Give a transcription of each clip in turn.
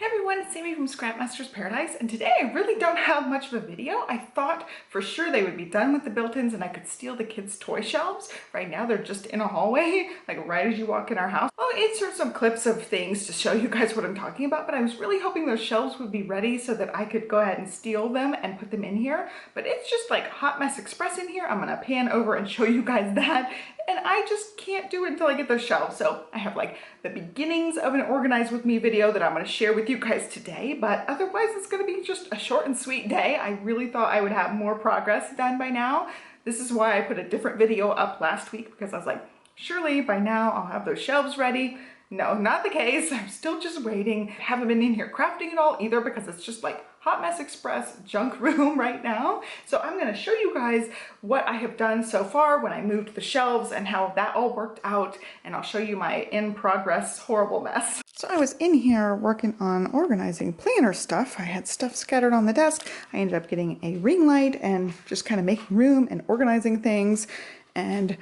Hey everyone, it's Sammy from Scrap Masters Paradise, and today I really don't have much of a video. I thought for sure they would be done with the built-ins and I could steal the kids' toy shelves. Right now they're just in a hallway, like right as you walk in our house. I'll insert some clips of things to show you guys what I'm talking about, but I was really hoping those shelves would be ready so that I could go ahead and steal them and put them in here. But it's just like Hot Mess Express in here. I'm gonna pan over and show you guys that. And I just can't do it until I get those shelves. So I have like the beginnings of an Organize With Me video that I'm gonna share with you guys today, but otherwise it's gonna be just a short and sweet day. I really thought I would have more progress done by now. This is why I put a different video up last week, because I was like, surely by now I'll have those shelves ready. No, not the case. I'm still just waiting. I haven't been in here crafting at all either because it's just like Hot Mess Express junk room right now. So I'm going to show you guys what I have done so far when I moved the shelves and how that all worked out. And I'll show you my in progress horrible mess. So I was in here working on organizing planner stuff. I had stuff scattered on the desk. I ended up getting a ring light and just kind of making room and organizing things. And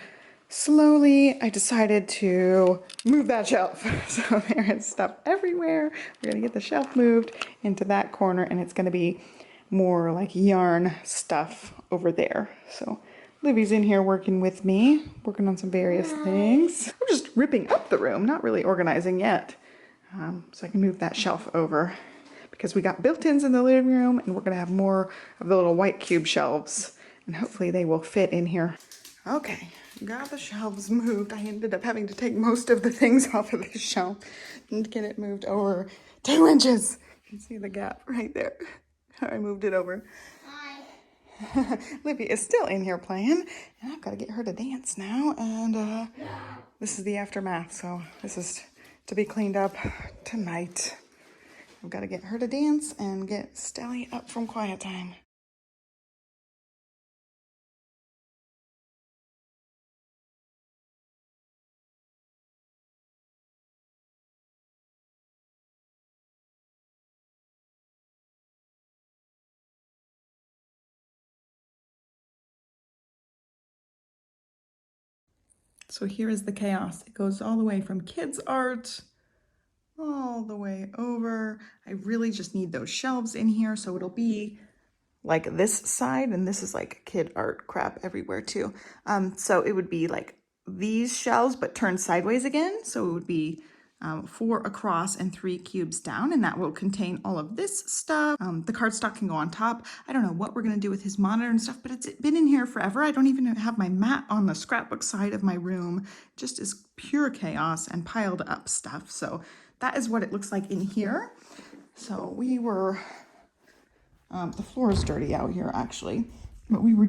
slowly, I decided to move that shelf. So there is stuff everywhere. We're gonna get the shelf moved into that corner and it's gonna be more like yarn stuff over there. So Livy's in here working with me, working on some various things. I'm just ripping up the room, not really organizing yet. So I can move that shelf over because we got built-ins in the living room and we're gonna have more of the little white cube shelves and hopefully they will fit in here. Okay, got the shelves moved. I ended up having to take most of the things off of the shelf and get it moved over 2 inches. You can see the gap right there. I moved it over. Hi. Livy is still in here playing, and I've got to get her to dance now. And this is the aftermath, so this is to be cleaned up tonight. I've got to get her to dance and get Stelly up from quiet time. So here is the chaos. It goes all the way from kids' art all the way over. I really just need those shelves in here. So it'll be like this side, and this is like kid art crap everywhere too. So it would be like these shelves, but turned sideways again. So it would be 4 across and 3 cubes down, and that will contain all of this stuff. The cardstock can go on top. I don't know what we're gonna do with his monitor and stuff, but it's been in here forever. I don't even have my mat on the scrapbook side of my room. Just is pure chaos and piled up stuff. So that is what it looks like in here. So we were, the floor is dirty out here actually, but we were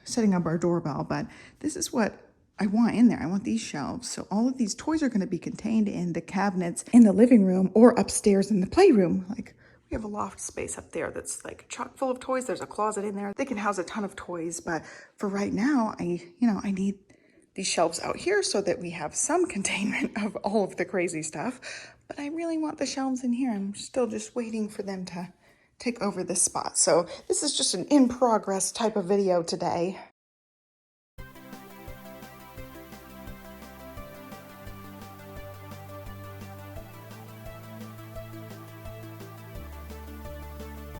setting up our doorbell, but this is what I want in there. I want these shelves. So all of these toys are going to be contained in the cabinets in the living room or upstairs in the playroom. Like we have a loft space up there that's like chock full of toys. There's a closet in there. They can house a ton of toys, but for right now, I need these shelves out here so that we have some containment of all of the crazy stuff. But I really want the shelves in here. I'm still just waiting for them to take over this spot. So this is just an in progress type of video today.